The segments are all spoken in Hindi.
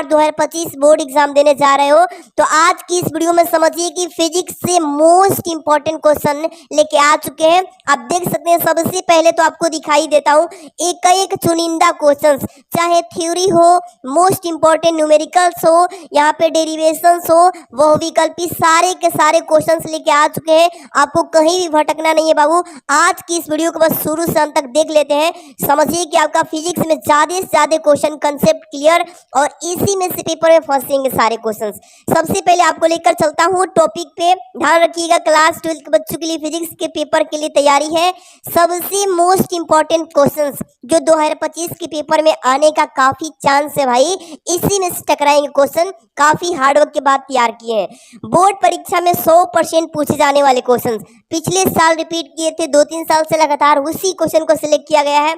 2025 बोर्ड एग्जाम देने जा रहे हो तो आज की इस वीडियो में समझिए कि फिजिक्स से मोस्ट इंपॉर्टेंट क्वेश्चन लेके आ चुके हैं। आप देख सकते हैं सबसे पहले तो आपको दिखाई देता हूं एक चुनिंदा क्वेश्चंस, चाहे थ्योरी हो, मोस्ट इंपॉर्टेंट न्यूमेरिकल्स हो, यहाँ पे डेरिवेशंस हो, बहुविकल्पी, सारे के सारे क्वेश्चंस लेके आ चुके हैं। आपको कहीं भी भटकना नहीं है बाबू। आज की इस वीडियो को बस शुरू से अंत तक देख लेते हैं। समझिए कि आपका फिजिक्स में ज्यादा से ज्यादा क्वेश्चन कंसेप्ट क्लियर और इसी में से पेपर में फंसेंगे सारे क्वेश्चंस। सबसे पहले आपको लेकर चलता हूँ टॉपिक पे, ध्यान रखिएगा। क्लास 12 के बच्चों के लिए फिजिक्स के पेपर के लिए तैयारी है। सबसे मोस्ट इंपॉर्टेंट क्वेश्चंस जो 2025 के पेपर में आने का काफी चांस है भाई, इसी में से टकराएंगे क्वेश्चन। काफी हार्डवर्क के बाद तैयार किए हैं। बोर्ड परीक्षा में 100% पूछे जाने वाले क्वेश्चंस पिछले साल रिपीट किए थे, 2-3 साल से लगातार उसी क्वेश्चन को सिलेक्ट किया गया है।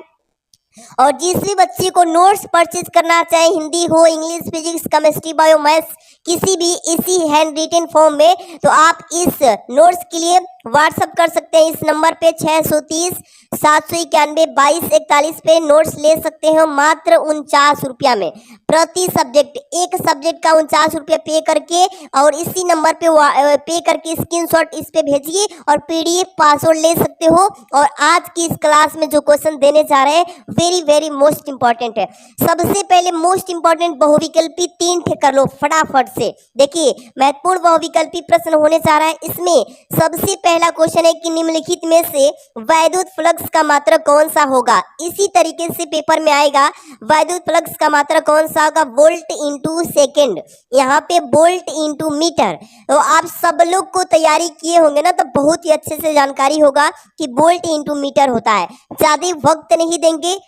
और जिस भी बच्चे को नोट्स परचेज करना चाहे, हिंदी हो, English, physics, chemistry, bio, maths, किसी भी इसी हैंड रिटन फॉर्म में, तो आप इस नोट्स के लिए व्हाट्सअप कर सकते हैं इस नंबर पे 630 791 2241 पे नोट्स ले सकते हैं मात्र 49 रुपया में प्रति सब्जेक्ट। एक सब्जेक्ट का 49 रुपया पे करके और इसी नंबर पे करके स्क्रीनशॉट इस पे भेजिए और पीडीएफ पासवर्ड ले सकते हो। और आज की इस क्लास में जो क्वेश्चन देने जा रहे हैं वेरी वेरी मोस्ट इंपॉर्टेंट है। सबसे पहले मोस्ट इंपॉर्टेंट बहुविकल्पी 3 ठे कर लो फटाफट से। देखिए महत्वपूर्ण बहुविकल्पी प्रश्न होने जा रहा है। इसमें सबसे पहला क्वेश्चन है कि निम्नलिखित में से वैद्युत फ्लक्स का मात्रक कौन सा होगा। इसी तरीके से पेपर में आएगा वैद्युत फ्लक्स का मात्रक कौन सा होगा, वोल्ट इंटू सेकेंड, यहाँ पे वोल्ट इंटू मीटर। तो आप सब लोग को तैयारी किए होंगे ना, तो बहुत ही अच्छे से जानकारी होगा कि वोल्ट इंटू मीटर होता है। ज्यादा वक्त नहीं देंगे,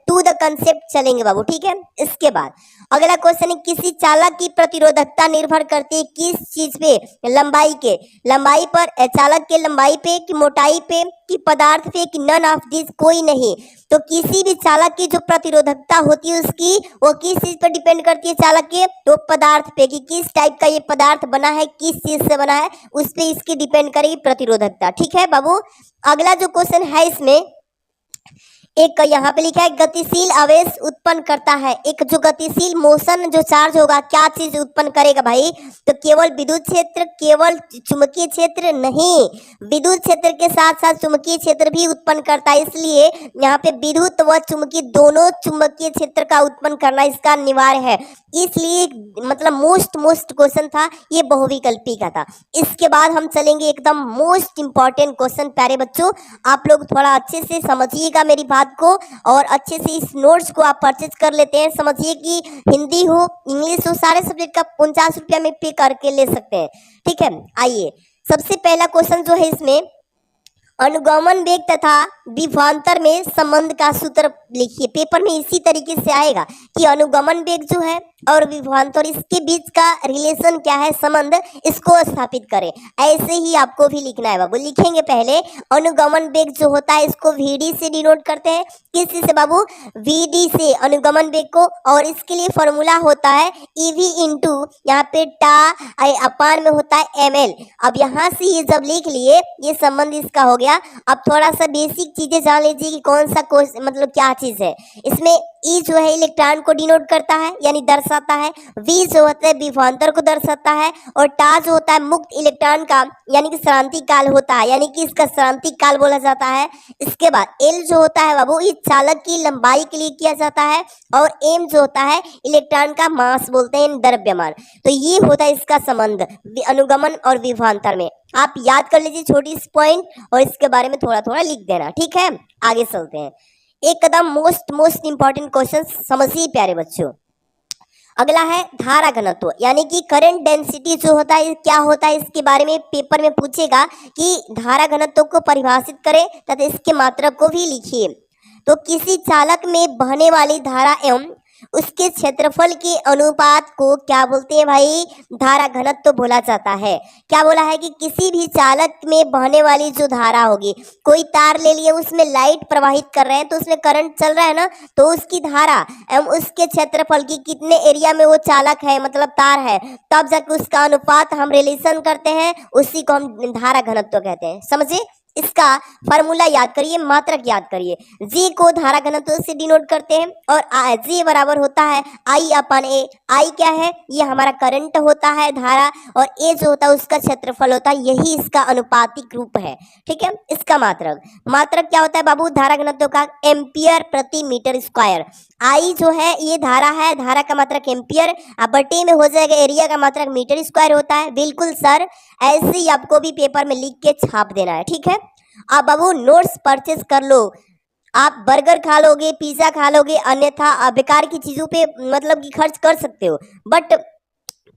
टू द कंसेप्ट चलेंगे बाबू, ठीक है। इसके बाद अगला क्वेश्चन है किसी चालक की प्रतिरोधकता निर्भर करती है किस चीज पे, लंबाई पर, चालक के लंबाई पे कि मोटाई पे कि पदार्थ पे कि नन ऑफ दिस, कोई नहीं। तो किसी भी चालक की जो प्रतिरोधकता होती है उसकी वो किस चीज पर डिपेंड करती है, चालक के तो पदार्थ पे कि किस टाइप का ये पदार्थ बना है, किस चीज से बना है, उस पे इसकी डिपेंड करेगी प्रतिरोधकता, ठीक है बाबू। अगला जो क्वेश्चन है इसमें एक यहाँ पे लिखा है गतिशील आवेश उत्पन्न करता है। एक जो गतिशील मोशन जो चार्ज होगा क्या चीज उत्पन्न करेगा भाई, तो केवल विद्युत क्षेत्र, केवल चुंबकीय क्षेत्र नहीं, विद्युत क्षेत्र के साथ साथ चुंबकीय क्षेत्र भी उत्पन्न करता है। इसलिए यहाँ पे विद्युत व चुंबकीय दोनों चुंबकीय क्षेत्र का उत्पन्न करना इसका अनिवार्य है। इसलिए मतलब मोस्ट क्वेश्चन था ये, बहुविकल्पी का था। इसके बाद हम चलेंगे एकदम मोस्ट इंपॉर्टेंट क्वेश्चन। प्यारे बच्चों आप लोग थोड़ा अच्छे से समझिएगा मेरी बात को और अच्छे से इस नोट्स को आप परचेज कर लेते हैं। समझिए कि हिंदी हो, इंग्लिश हो, सारे सब्जेक्ट का 49 रुपया में पे करके ले सकते हैं, ठीक है। आइए सबसे पहला क्वेश्चन जो है इसमें अनुगमन वेग तथा विभवांतर में संबंध का सूत्र लिखिए। पेपर में इसी तरीके से आएगा कि अनुगमन वेग जो है और विभवांतर इसके बीच का रिलेशन क्या है, संबंध, इसको स्थापित करें। ऐसे ही आपको भी लिखना है बाबू। लिखेंगे पहले अनुगमन वेग जो होता है इसको VD से डिनोट करते हैं। किस से बाबू, VD से अनुगमन वेग को। और इसके लिए फॉर्मूला होता है EV इंटू यहाँ पे टा अपान में होता है ML। अब यहाँ से ये जब लिख लिए ये संबंध इसका हो गया। अब थोड़ा सा बेसिक चीजें जान लीजिए कि कौन सा मतलब क्या चीज है। इसमें E जो है इलेक्ट्रॉन को डिनोट करता है यानी दर्शाता है, V जो होता है विभवांतर को दर्शाता है और टा जो होता है मुक्त इलेक्ट्रॉन का यानी कि क्रांति काल होता है, यानी कि इसका क्रांति काल बोला जाता है। इसके बाद L जो होता है बाबू इस चालक की लंबाई के लिए किया जाता है और M जो होता है इलेक्ट्रॉन का मास बोलते हैं, द्रव्यमान। तो ये होता है इसका संबंध अनुगमन और विभवांतर में। आप याद कर लीजिए छोटी सी पॉइंट और इसके बारे में थोड़ा थोड़ा लिख देना, ठीक है। आगे चलते हैं एक कदम मोस्ट इंपॉर्टेंट क्वेश्चन समझिए प्यारे बच्चों। अगला है धारा घनत्व यानी कि करंट डेंसिटी जो होता है क्या होता है, इसके बारे में पेपर में पूछेगा कि धारा घनत्व को परिभाषित करें तथा इसके मात्रक को भी लिखिए। तो किसी चालक में बहने वाली धारा एवं उसके क्षेत्रफल के अनुपात को क्या बोलते हैं भाई, धारा घनत्व बोला जाता है। क्या बोला है कि किसी भी चालक में बहने वाली जो धारा होगी, कोई तार ले लिए उसमें लाइट प्रवाहित कर रहे हैं तो उसमें करंट चल रहा है ना, तो उसकी धारा एवं उसके क्षेत्रफल की कितने एरिया में वो चालक है मतलब तार है, तब जाके उसका अनुपात हम रिलेशन करते हैं, उसी को हम धारा घनत्व कहते हैं। समझे, इसका फार्मूला याद करिए, मात्रक याद करिए। जी को धारा घनत्व से डिनोट करते हैं और जी बराबर होता है आई अपन ए। आई क्या है, ये हमारा करंट होता है धारा, और ए जो होता है उसका क्षेत्रफल होता है, यही इसका अनुपातिक रूप है। ठीक है, इसका मात्रक मात्रक क्या होता है बाबू, धारा घनत्व का एम्पियर प्रति मीटर स्क्वायर। आई जो है ये धारा है, धारा का मात्रक एम्पियर, अब बटे में हो जाएगा एरिया का मात्रक मीटर स्क्वायर होता है। बिल्कुल सर, ऐसे ही आपको भी पेपर में लिख के छाप देना है। ठीक है, अब बाबू नोट्स परचेज कर लो। आप बर्गर खा लोगे, पिज्जा खा लोगे, अन्यथा बेकार की चीजों पे मतलब कि खर्च कर सकते हो, बट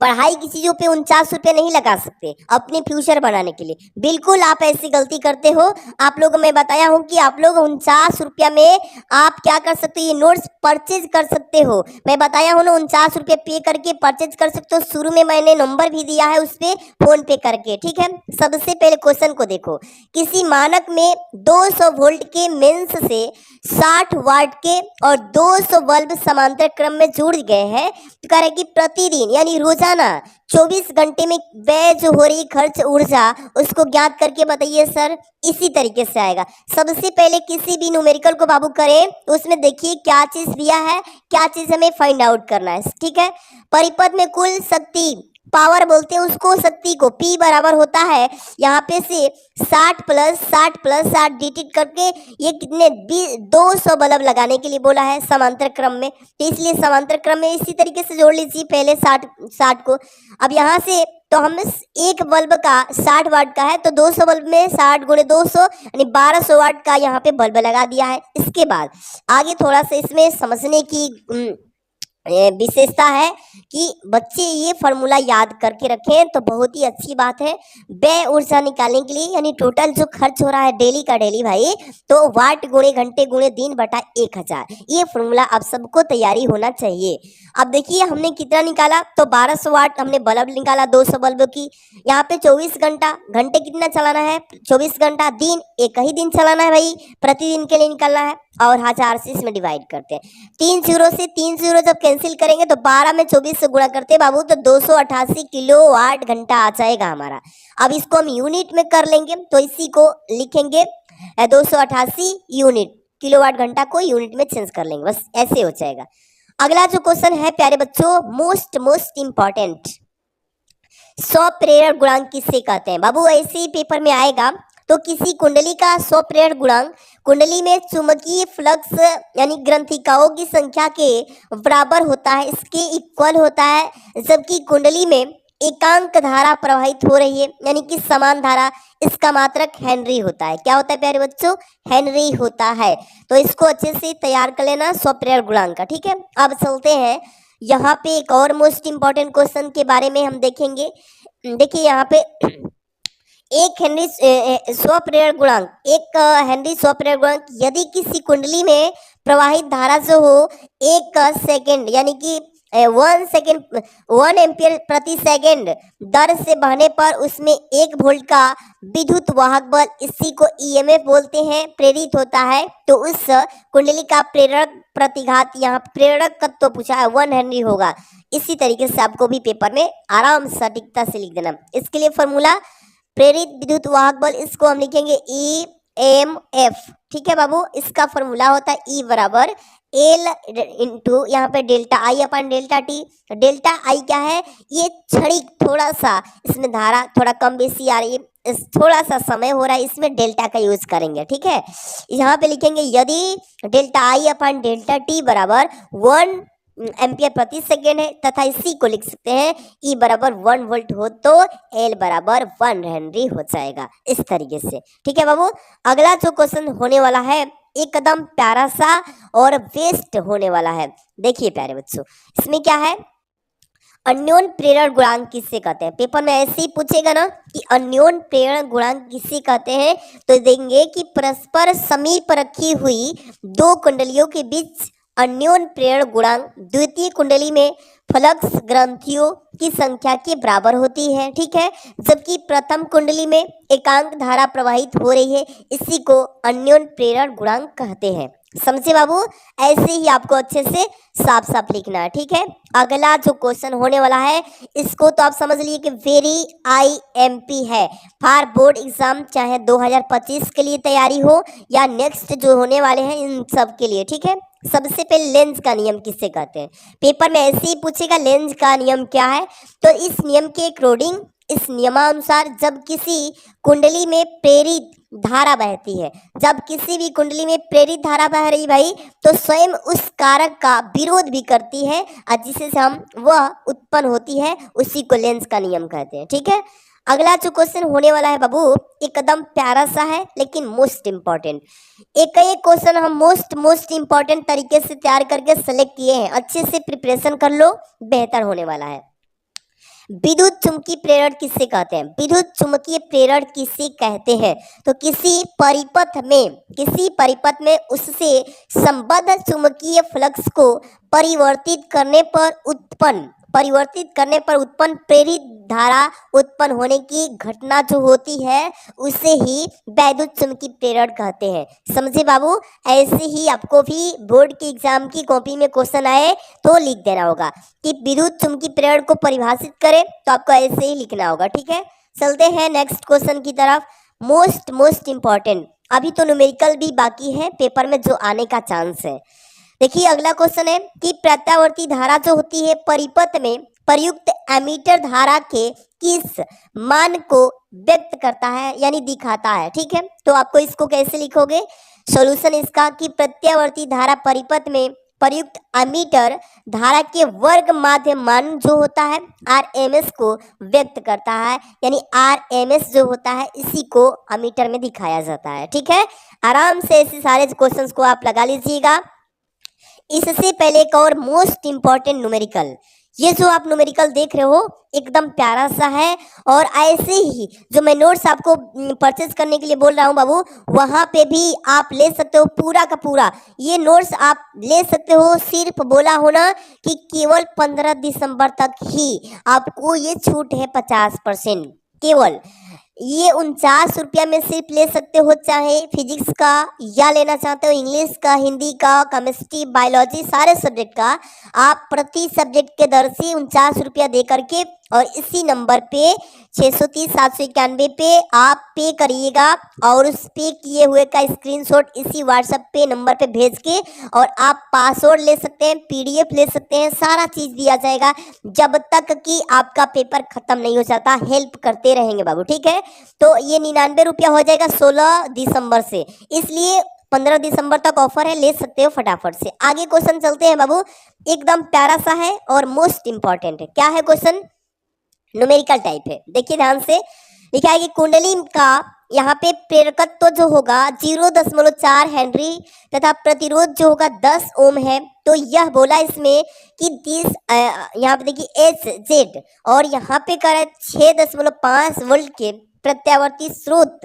पढ़ाई की चीजों पे 49 रुपये नहीं लगा सकते अपने फ्यूचर बनाने के लिए। बिल्कुल आप ऐसी गलती करते हो। आप लोग मैं बताया हूँ कि आप लोग 49 रुपया में आप क्या कर सकते हो, ये नोट्स परचेज कर सकते हो। मैं बताया हूँ ना, 49 रुपये पे करके परचेज कर सकते हो। शुरू में मैंने नंबर भी दिया है उस पर, फोन पे करके। ठीक है, सबसे पहले क्वेश्चन को देखो। किसी मानक में 200 वोल्ट के मेंस से 60 वाट के और 200 बल्ब समांतर क्रम में जुड़ गए हैं, तो कह रहे कि प्रतिदिन यानी रोजाना 24 घंटे में व्यय जो हो रही खर्च ऊर्जा उसको ज्ञात करके बताइए सर। इसी तरीके से आएगा। सबसे पहले किसी भी न्यूमेरिकल को बाबू करें तो उसमें देखिए क्या चीज दिया है, क्या चीज हमें फाइंड आउट करना है। ठीक है, परिपथ में कुल शक्ति, पावर बोलते हैं उसको, शक्ति को, P बराबर होता है यहाँ पे से 60 प्लस 60 डिजिट करके ये कितने 200 बल्ब लगाने के लिए बोला है समांतर क्रम में, तो इसलिए समांतर क्रम में इसी तरीके से जोड़ लीजिए पहले 60 को। अब यहाँ से तो हम एक बल्ब का 60 वाट का है, तो 200 बल्ब में 60 गुणे 200 यानी 1200 वाट का यहाँ पे बल्ब लगा दिया है। इसके बाद आगे थोड़ा सा इसमें समझने की विशेषता है कि बच्चे ये फॉर्मूला याद करके रखें तो बहुत ही अच्छी बात है। व्यय ऊर्जा निकालने के लिए यानी टोटल जो खर्च हो रहा है डेली का डेली भाई, तो वाट गुणे घंटे गुणे दिन बटा 1000, ये फॉर्मूला आप सबको तैयारी होना चाहिए। अब देखिए हमने कितना निकाला, तो 1200 वाट हमने बल्ब निकाला 200 बल्ब की। यहाँ पे 24 घंटा, घंटे कितना चलाना है 24 घंटा, दिन एक ही दिन चलाना है भाई, प्रतिदिन के लिए निकालना है, और 1000 से इसमें डिवाइड करते हैं। 3 जीरो से 3 जीरो जब कैंसिल करेंगे तो 12 में 24 से गुणा करते हैं बाबू, तो 288 किलोवाट घंटा आ जाएगा हमारा। अब इसको हम यूनिट में कर लेंगे, तो इसी को लिखेंगे 288 यूनिट, किलोवाट घंटा को यूनिट में चेंज कर लेंगे, बस ऐसे हो जाएगा। अगला जो क्वेश्चन है प्यारे बच्चों, मोस्ट इंपॉर्टेंट, स्वप्रेरण गुणांक किसे कहते हैं बाबू, ऐसे ही पेपर में आएगा। तो किसी कुंडली का स्वप्रेरण गुणांक कुंडली में चुंबकीय फ्लक्स यानी ग्रंथिकाओं की संख्या के बराबर होता है, इसके इक्वल होता है, जबकि कुंडली में एकांक धारा प्रवाहित हो रही है यानी कि समान धारा, इसका मात्रक हेनरी होता है। क्या होता है प्यारे बच्चों, हेनरी होता है। तो इसको अच्छे से तैयार कर लेना स्वप्रेरण गुणांक का। ठीक है, अब चलते हैं यहाँ पे एक और मोस्ट इंपॉर्टेंट क्वेश्चन के बारे में हम देखेंगे। देखिए यहाँ पे एक हेनरी स्वप्रेरण गुणांक, एक हेनरी स्वप्रेरण गुणांक यदि किसी कुंडली में प्रवाहित धारा जो हो 1 सेकेंड यानी कि 1 एम्पियर प्रति सेकेंड दर से बहने पर उसमें 1 वोल्ट का विद्युत वाहक बल, इसी को ईएमएफ बोलते हैं, प्रेरित होता है, तो उस कुंडली का प्रेरक प्रतिघात, यहाँ प्रेरक तत्व पूछा है 1 हेनरी होगा। इसी तरीके से आपको भी पेपर में आराम सटीकता से लिख देना। इसके लिए फॉर्मूला प्रेरित विद्युत वाहक बल, इसको हम लिखेंगे EMF। ठीक है बाबू, इसका फॉर्मूला होता है E बराबर L इंटू यहाँ पे delta I upon delta T. Delta I क्या है, ये क्षणिक थोड़ा सा इसमें धारा थोड़ा कम बेसी आ रही है, थोड़ा सा समय हो रहा है, इसमें डेल्टा का यूज करेंगे। ठीक है, यहाँ पे लिखेंगे यदि delta I upon delta T बराबर 1 एम्पियर प्रति सेकेंड है, तथा इसी को लिख सकते हैं E बराबर 1 वोल्ट हो तो L बराबर 1 हेनरी हो जाएगा, इस तरीके से। ठीक है बाबू, अगला जो क्वेश्चन होने वाला है एकदम प्यारा सा और बेस्ट होने वाला है। देखिए प्यारे बच्चों, इसमें क्या है, अन्योन प्रेरण गुणांक किसे कहते हैं। पेपर में ऐसे ही पूछेगा ना कि अन्योन प्रेरण गुणांक किसे कहते हैं, तो देंगे कि परस्पर समीप रखी हुई 2 कुंडलियों के बीच अन्योन प्रेरण गुणांक द्वितीय कुंडली में फ्लक्स ग्रंथियों की संख्या के बराबर होती है। ठीक है, जबकि प्रथम कुंडली में एकांक धारा प्रवाहित हो रही है, इसी को अन्योन प्रेरण गुणांक कहते हैं। समझे बाबू, ऐसे ही आपको अच्छे से साफ साफ लिखना है, ठीक है। अगला जो क्वेश्चन होने वाला है इसको तो आप समझ लिए कि वेरी आईएमपी है फॉर बोर्ड एग्जाम, चाहे 2025 के लिए तैयारी हो या नेक्स्ट जो होने वाले हैं इन सब के लिए, ठीक है। सबसे पहले लेंस का नियम किससे कहते हैं, पेपर में ऐसे ही पूछेगा लेंस का नियम क्या है। तो इस नियम के अकॉर्डिंग, इस नियमानुसार जब किसी कुंडली में प्रेरित धारा बहती है, जब किसी भी कुंडली में प्रेरित धारा बह रही भाई, तो स्वयं उस कारक का विरोध भी करती है और जिससे हम वह उत्पन्न होती है उसी को लेंस का नियम कहते हैं, ठीक है। अगला जो क्वेश्चन होने वाला है बाबू एकदम प्यारा सा है लेकिन मोस्ट इम्पॉर्टेंट। एक एक क्वेश्चन हम मोस्ट इम्पॉर्टेंट तरीके से तैयार करके सेलेक्ट किए हैं, अच्छे से प्रिपरेशन कर लो, बेहतर होने वाला है। विद्युत चुंबकीय प्रेरण किससे कहते हैं, विद्युत चुंबकीय प्रेरण किसे कहते हैं, तो किसी परिपथ में उससे संबद्ध चुंबकीय फ्लक्स को परिवर्तित करने पर उत्पन्न प्रेरित धारा उत्पन्न होने की घटना जो होती है उसे ही वैद्युत चुंबकीय प्रेरण कहते हैं। समझे बाबू, ऐसे ही आपको भी बोर्ड के एग्जाम की कॉपी में क्वेश्चन आए तो लिख देना होगा कि विद्युत चुंबकीय प्रेरण को परिभाषित करें, तो आपको ऐसे ही लिखना होगा, ठीक है। चलते हैं नेक्स्ट क्वेश्चन की तरफ, मोस्ट इम्पॉर्टेंट। अभी तो न्यूमेरिकल भी बाकी है पेपर में जो आने का चांस है। देखिए अगला क्वेश्चन है कि प्रत्यावर्ती धारा जो होती है परिपथ में प्रयुक्त एमीटर धारा के किस मान को व्यक्त करता है यानी दिखाता है, ठीक है। तो आपको इसको कैसे लिखोगे, सॉल्यूशन इसका कि प्रत्यावर्ती धारा परिपथ में प्रयुक्त एमीटर धारा के वर्ग माध्य मान जो होता है आरएमएस को व्यक्त करता है, यानी आरएमएस जो होता है इसी को एमीटर में दिखाया जाता है, ठीक है। आराम से ऐसे सारे क्वेश्चंस को आप लगा लीजिएगा। इससे पहले एक और मोस्ट इम्पॉर्टेंट न्यूमेरिकल, ये जो आप न्यूमेरिकल देख रहे हो एकदम प्यारा सा है, और ऐसे ही जो मैं नोट्स आपको परचेज करने के लिए बोल रहा हूँ बाबू, वहाँ पे भी आप ले सकते हो पूरा का पूरा ये नोट्स आप ले सकते हो। सिर्फ बोला होना कि केवल 15 दिसंबर तक ही आपको ये छूट है 50%, केवल ये 49 रुपया में सिर्फ ले सकते हो, चाहे फिजिक्स का या लेना चाहते हो इंग्लिश का, हिंदी का, केमिस्ट्री, बायोलॉजी, सारे सब्जेक्ट का आप प्रति सब्जेक्ट के दर से 49 रुपया दे करके और इसी नंबर पे 630-791 पे आप पे करिएगा और उस पे किए हुए का स्क्रीनशॉट इसी व्हाट्सएप पे नंबर पे भेज के और आप पासवर्ड ले सकते हैं, पीडीएफ ले सकते हैं, सारा चीज़ दिया जाएगा जब तक कि आपका पेपर खत्म नहीं हो जाता। हेल्प करते रहेंगे बाबू, ठीक है। तो ये 99 रुपया हो जाएगा 16 दिसंबर से, इसलिए 15 दिसंबर तक ऑफर है, ले सकते हो फटाफट से। आगे क्वेश्चन चलते हैं बाबू, एकदम प्यारा सा है और मोस्ट इंपॉर्टेंट है। क्या है क्वेश्चन, न्यूमेरिकल टाइप है, देखिए ध्यान से। लिखा है कि कुंडली का यहाँ पे प्रेरकत्व जो होगा 0.4 हेनरी तथा प्रतिरोध जो होगा 10 ओम है। तो यह बोला इसमें कि 30 यहाँ पे देखिए एच जेड और यहाँ पे कर 6.5 वोल्ट के प्रत्यावर्ती स्रोत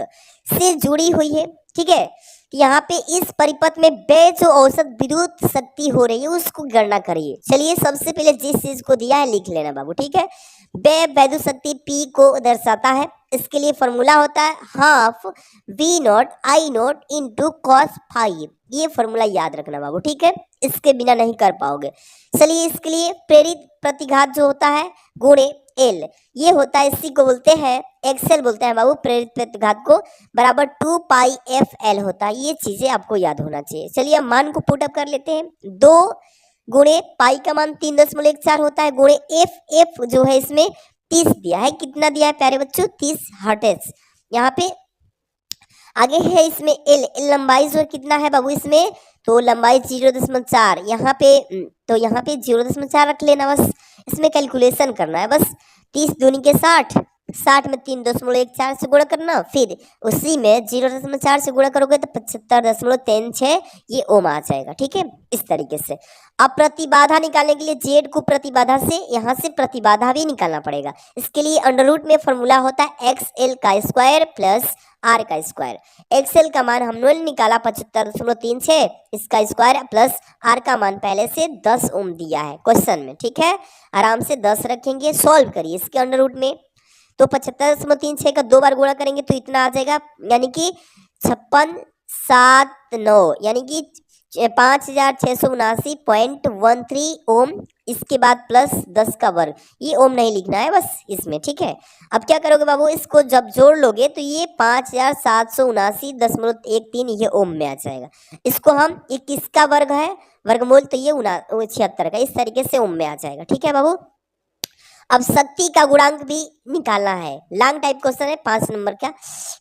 से जुड़ी हुई है, ठीक है। यहाँ पे इस परिपथ में बे जो औसत विद्युत शक्ति हो रही है उसको गणना करिए। चलिए सबसे पहले जिस चीज को दिया है लिख लेना बाबू, ठीक है। बे वैद्युत शक्ति P को दर्शाता है, इसके लिए फॉर्मूला होता है half V0 I0 into cos five. ये फॉर्मूला याद रखना बाबू, ठीक है, इसके बिना नहीं कर पाओगे। चलिए इसके लिए प्रेरित प्रतिघात जो होता है गुणे L, ये होता है, इसी को बोलते हैं एक्सएल बोलते हैं बाबू, प्रेरित प्रतिघात को बराबर 2 पाई FL होता है। ये चीजें आपको याद होना चाहिए। चलिए हम मान को पुटअप कर लेते हैं। 2 गुणे पाई का मान 3.14 होता है गुणे एफ जो है इसमें 30 दिया है। कितना दिया है प्यारे बच्चों, 30 हर्ट्ज। यहाँ पे आगे है इसमें एल लंबाई जो कितना है बाबू इसमें, तो लंबाई 0.4, यहाँ पे तो यहाँ पे 0.4 रख लेना बस, इसमें कैलकुलेशन करना है बस। 30 दूनी के 60, 60 में 3.14 से गुणा करना, फिर उसी में 0.4 से गुणा करोगे तो 75.36 ये ओम आ जाएगा, ठीक है। इस तरीके से अब प्रतिबाधा निकालने के लिए जेड को प्रतिबाधा से यहाँ से प्रतिबाधा भी निकालना पड़ेगा। इसके लिए अंडर रूट में फॉर्मूला होता है XL का स्क्वायर प्लस R का स्क्वायर। XL का मान हमने निकाला 75.36, इसका स्क्वायर प्लस R का मान पहले से 10 ओम दिया है क्वेश्चन में, ठीक है। आराम से 10 रखेंगे, सॉल्व करिए इसके अंडर रूट में। तो 75.36 का 2 बार गुणा करेंगे तो इतना आ जाएगा, यानी कि 5679, यानी कि 5679.13 ओम, इसके बाद प्लस 10 का वर्ग, ये ओम नहीं लिखना है बस इसमें, ठीक है। अब क्या करोगे बाबू, इसको जब जोड़ लोगे तो ये 5779.13 ये ओम में आ जाएगा। इसको हम, ये किसका वर्ग है, वर्गमूल, तो ये 76 का, इस तरीके से ओम में आ जाएगा, ठीक है बाबू। अब शक्ति का गुणांक भी निकालना है, लॉन्ग टाइप क्वेश्चन है 5 नंबर का।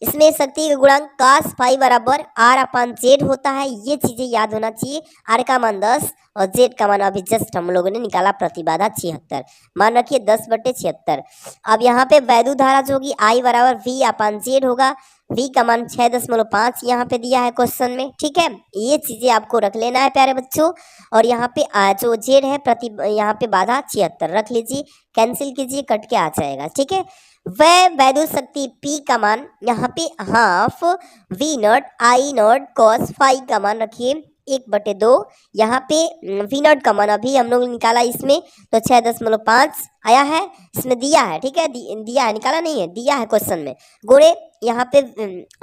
इसमें शक्ति का गुणांक cos फाई बराबर आर अपान जेड होता है, ये चीजें याद होना चाहिए। आर का मान 10 और जेड का मान अभी जस्ट हम लोगों ने निकाला, प्रतिबाधा 76, मान रखिए 10/76। अब यहाँ पे वैद्युत धारा जो होगी आई बराबर वी अपान जेड होगा, v का मान 6.5 यहाँ पे दिया है क्वेश्चन में, ठीक है। ये चीजें आपको रख लेना है प्यारे बच्चों। और यहाँ पे जो जेड है प्रति, यहाँ पे बाधा 76 रख लीजिए, कैंसिल कीजिए, कट के आ जाएगा, ठीक है। वह वैद्युत शक्ति P का मान यहाँ पे half V not I not cos phi का मान रखिए 1/2, यहाँ पे V नॉट का मान अभी हम लोग निकाला इसमें, तो 6.5 आया है, इसमें दिया है, ठीक है, दिया है, निकाला नहीं है, दिया है क्वेश्चन में। गोरे यहाँ पे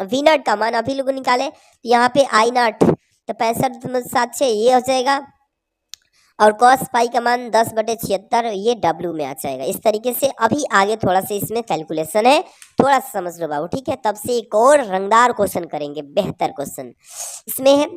V नॉट का मान अभी लोग निकाले, यहाँ पे आई नॉट तो 65.76 ये हो जाएगा, और कॉस पाई का मान 10/76 ये डब्ल्यू में आ जाएगा। इस तरीके से अभी आगे थोड़ा सा इसमें कैलकुलेशन है, थोड़ा सा समझ लो बाबू, ठीक है। तब से एक और रंगदार क्वेश्चन करेंगे, बेहतर क्वेश्चन। इसमें है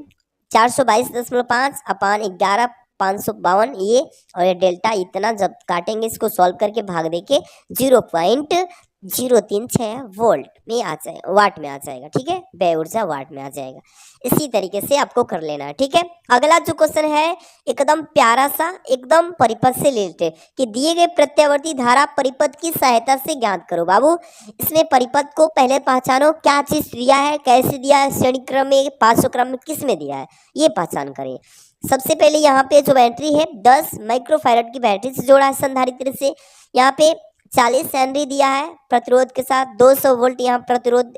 422.5 अपान 11,552 ये, और ये डेल्टा इतना जब काटेंगे इसको सॉल्व करके भाग दे के 0.036 वोल्ट में आ जाएगा, वाट में आ जाएगा, ठीक है, व्यय ऊर्जा वाट में आ जाएगा। इसी तरीके से आपको कर लेना है, ठीक है। अगला जो क्वेश्चन है एकदम प्यारा सा, एकदम परिपथ से रिलेटेड, कि दिए गए प्रत्यावर्ती धारा परिपथ की सहायता से ज्ञात करो। बाबू इसमें परिपथ को पहले पहचानो, क्या चीज दिया है, कैसे दिया है, श्रेणी क्रम में, 500 क्रम में, किस में दिया है, ये पहचान करें। सबसे पहले यहाँ पे जो बैटरी है 10 माइक्रोफैरड की बैटरी से जोड़ा है संधारित्र से, यहाँ पे 40 हेनरी दिया है प्रतिरोध के साथ, 200 वोल्ट यहाँ प्रतिरोध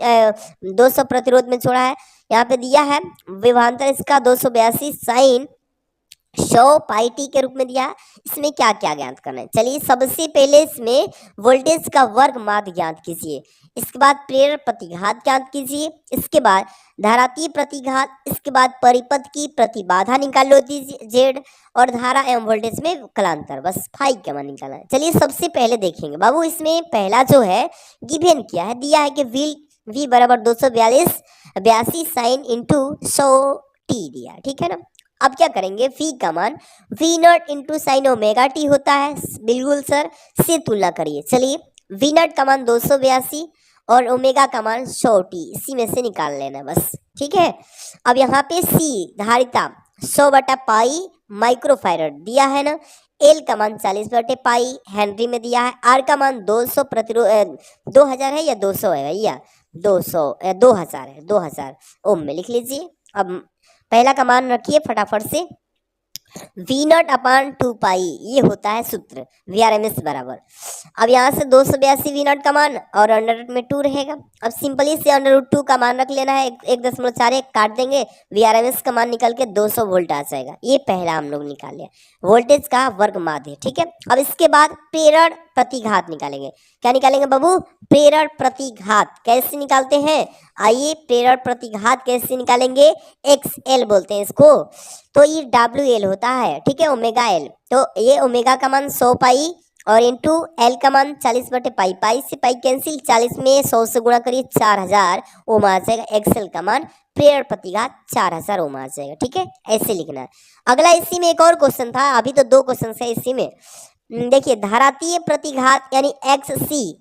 200 प्रतिरोध में जोड़ा है, यहाँ पे दिया है विभवांतर इसका 282 साइन 100 पाई टी के रूप में दिया है। इसमें क्या क्या ज्ञात करना है, चलिए सबसे पहले इसमें वोल्टेज का वर्ग माध्य ज्ञात कीजिए, इसके बाद प्रेरक प्रतिघात ज्ञात कीजिए, इसके बाद धारातीय प्रतिघात, इसके बाद परिपथ की प्रतिबाधा निकाल लो दीजिए जेड, और धारा एवं वोल्टेज में कलांतर, बस फाई का मान निकालना है। चलिए सबसे पहले देखेंगे बाबू, इसमें पहला जो है गिवन किया है, दिया है कि v बराबर 282 साइन इंटू 100 टी दिया, ठीक है ना। अब क्या करेंगे, v का मान v not into sine omega T होता है, बिल्कुल सर, से तुलना करिए। चलिए v नॉट का मान 282 और ओमेगा का मान 100 टी, इसी में से निकाल लेना बस, ठीक है। अब यहाँ पे c धारिता 100/पाई माइक्रोफैरड दिया है ना, एल का मान 40/पाई हेनरी में दिया है, आर का मान 200 प्रतिरोध 2000 है या 200 है भैया, 2000 है, 2000 ओम में लिख लीजिए। अब पहला का मान रखिए फटाफट से, V नॉट अपान 2 पाई ये होता है सूत्र VRMS बराबर। अब यहाँ से 282 V नॉट का मान और अंडर में 2 रहेगा। अब सिंपली से अंडर रूट 2 का मान रख लेना है, 1.41 काट देंगे, VRMS का मान निकल के 200 वोल्ट आ जाएगा। ये पहला हम लोग निकाल लिया, वोल्टेज का वर्ग माध्य, ठीक है। अब इसके बाद प्रेरण प्रतिघात निकालेंगे, क्या निकालेंगे बाबू, प्रेरण प्रतिघात कैसे निकालते हैं, आइए प्रेरण प्रतिघात कैसे निकालेंगे, XL बोलते हैं इसको, तो ये WL होता है, ठीक है, ओमेगा L, तो ये ओमेगा का मान 100 पाई और इंटू L का मान 40/पाई, पाई से पाई कैंसिल, 40 में 100 से गुणा करिए 4000 ओम आ जाएगा, XL का मान प्रेरण प्रतिघात 4000 ओम आ जाएगा, ठीक है, ऐसे लिखना है। अगला इसी में एक और क्वेश्चन था, अभी तो 2 क्वेश्चन है इसी में, देखिए धारातीय प्रतिघात यानी XC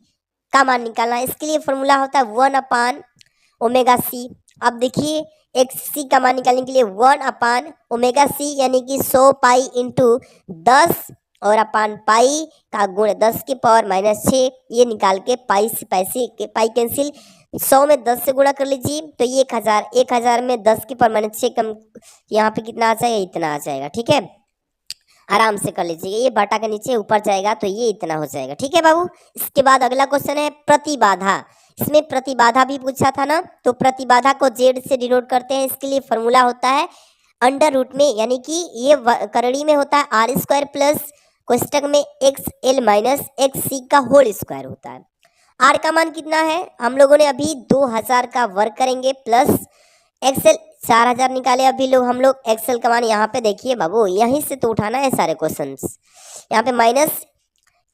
का मान निकालना है, इसके लिए फॉर्मूला होता है 1/ओमेगा C। अब देखिए XC का मान निकालने के लिए 1/ओमेगा C यानी कि 100 पाई इंटू 10 और अपान पाई का गुण 10 की पावर -6, ये निकाल के पाई से पाई कैंसिल, 100 में 10 से गुणा कर लीजिए तो ये 1000, 1000 में 10 की पावर -6 कम, यहाँ पे कितना आ जाएगा, इतना आ जाएगा, ठीक है, आराम से कर लीजिएगा, ये बाटा के नीचे ऊपर जाएगा तो ये इतना हो जाएगा, ठीक है बाबू। इसके बाद अगला क्वेश्चन है प्रतिबाधा, इसमें प्रतिबाधा भी पूछा था ना, तो प्रतिबाधा को जेड से डिनोट करते हैं, इसके लिए फॉर्मूला होता है अंडर रूट में, यानी कि ये करड़ी में होता है r² प्लस कोष्टक में XL माइनस XC का होल स्क्वायर होता है। आर का मान कितना है, हम लोगों ने अभी 2000 का वर्ग करेंगे प्लस XL 4000 निकाले अभी लोग हम लोग एक्सेल कमान। यहाँ पे देखिए बाबू, यहीं से तो उठाना है सारे क्वेश्चंस। यहाँ पे माइनस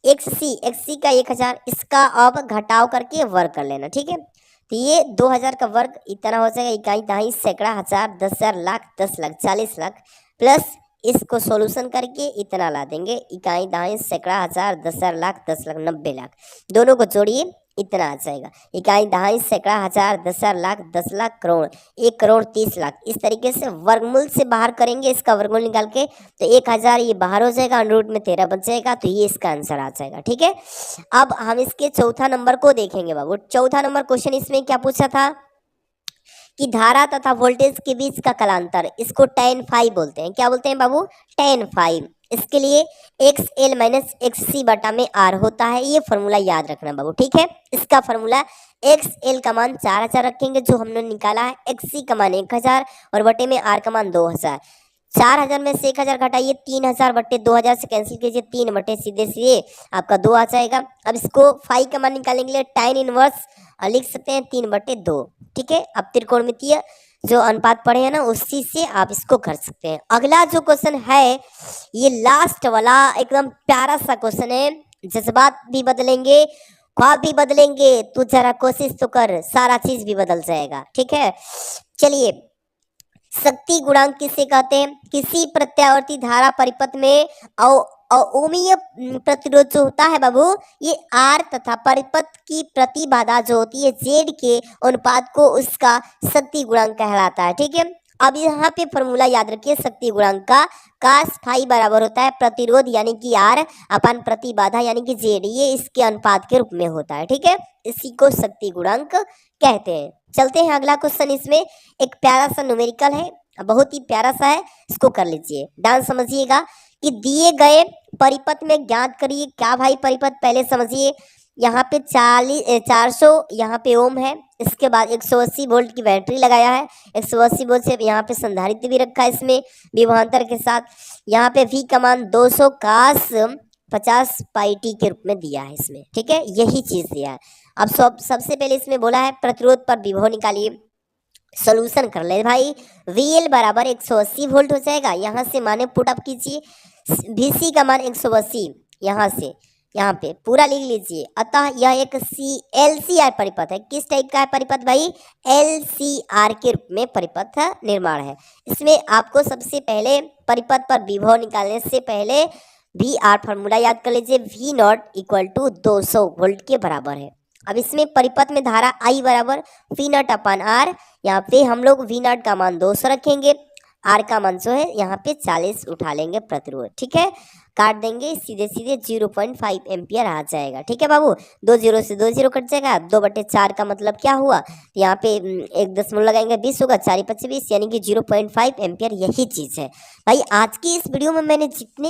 एक्स सी का 1000, इसका अब घटाव करके वर्ग कर लेना, ठीक है। तो ये 2000 का वर्ग इतना हो जाएगा, इकाई दहाई सैकड़ा हजार 10,000 लाख 10 लाख 40 लाख, प्लस इसको सॉल्यूशन करके इतना ला देंगे, इकाई दहाई सैकड़ा हजार 10,000 लाख 10 लाख 90 लाख, दोनों को जोड़िए इतना आ जाएगा, इकाई दहाई सैकड़ा हजार 10,000 लाख 10 लाख करोड़ 1 करोड़ 30 लाख। इस तरीके से वर्गमूल से बाहर करेंगे, इसका वर्गमूल निकाल के, तो 1000 ये बाहर हो जाएगा, अंडर रूट में 13 बच जाएगा, तो ये इसका आंसर आ जाएगा, ठीक है। अब हम इसके चौथा नंबर को देखेंगे बाबू। चौथा नंबर क्वेश्चन इसमें क्या पूछा था कि धारा तथा वोल्टेज के बीच का कलांतर, इसको tan फाई बोलते हैं। क्या बोलते हैं बाबू? tan phi. इसके लिए X L minus X C बटा में आर होता है, ये फॉर्मूला याद रखना बाबू, ठीक है। इसका फॉर्मूला एक्स एल का मान 4000 रखेंगे जो हमने निकाला है, एक्स सी का मान 1000 और बटे में आर का मान 2000। 4000 में से 1000 घटाइए, 3000 बटे 2000 से कैंसिल कीजिए, 3 बटे सीधे सीधे आपका 2 आ जाएगा। अब इसको फाई का मान निकालने के लिए टाइन इनवर्स लिख सकते हैं 3/2, ठीक है। अब त्रिकोणमितीय जो अनुपात पढ़े हैं ना, उसी से आप इसको कर सकते हैं। अगला जो क्वेश्चन है, ये लास्ट वाला एकदम प्यारा सा क्वेश्चन है। जज्बात भी बदलेंगे, ख्वाब भी बदलेंगे, तू जरा कोशिश तो कर, सारा चीज भी बदल जाएगा, ठीक है। चलिए, शक्ति गुणांक किसे कहते हैं? किसी प्रत्यावर्ती धारा परिपथ में अवोमीय प्रतिरोध जो होता है बाबू, ये आर तथा परिपथ की प्रतिबाधा जो होती है जेड के अनुपात को उसका शक्ति गुणांक कहलाता है, ठीक है। अब यहाँ पे फॉर्मूला याद रखिए शक्ति गुणांक का, कास फाई बराबर होता है प्रतिरोध यानी कि आर अपन प्रतिबाधा यानी कि जेड, ये इसके अनुपात के रूप में होता है, ठीक है। इसी को शक्ति गुणांक कहते हैं। चलते हैं अगला क्वेश्चन। इसमें एक प्यारा सा न्यूमेरिकल है, बहुत ही प्यारा सा है, इसको कर लीजिए। डांस समझिएगा कि दिए गए परिपथ में ज्ञात करिए। क्या भाई परिपथ? पहले समझिए, यहाँ पे 400 यहाँ पे ओम है, इसके बाद 180 वोल्ट की बैटरी लगाया है, 180 वोल्ट से यहाँ पे संधारित्र भी रखा है इसमें विभवांतर के साथ। यहाँ पे V का मान 200 कास 50 पाई टी के रूप में दिया है इसमें, ठीक है, यही चीज दिया है। अब सबसे पहले इसमें बोला है प्रतिरोध पर विभव निकालिए। सोल्यूशन कर ले भाई, VL बराबर 180 वोल्ट हो जाएगा, यहाँ से माने पुट अप कीजिए, VC का मान 180, यहाँ से यहाँ पे पूरा लिख लीजिए। अतः यह एक LCR परिपथ है। किस टाइप का है परिपथ भाई? LCR के रूप में परिपथ निर्माण है। इसमें आपको सबसे पहले परिपथ पर विभव निकालने से पहले VR फॉर्मूला याद कर लीजिए, V not equal to 200 volt के बराबर है। अब इसमें परिपथ में धारा I बराबर V नॉट अपन R, यहाँ पे हम लोग V नॉट का मान 200 रखेंगे, R का मान जो है यहाँ पे 40 उठा लेंगे प्रतिरोध, ठीक है। काट देंगे, सीधे सीधे 0.5 एम्पियर आ जाएगा, ठीक है बाबू। 2 0 से 2 0 कट जाएगा, 2/4 का मतलब क्या हुआ? यहाँ पे एक दशमलव लगाएंगे 20 होगा, 4 5 20 यानी कि 0.5 एम्पियर, यही चीज है भाई। आज की इस वीडियो में मैंने जितने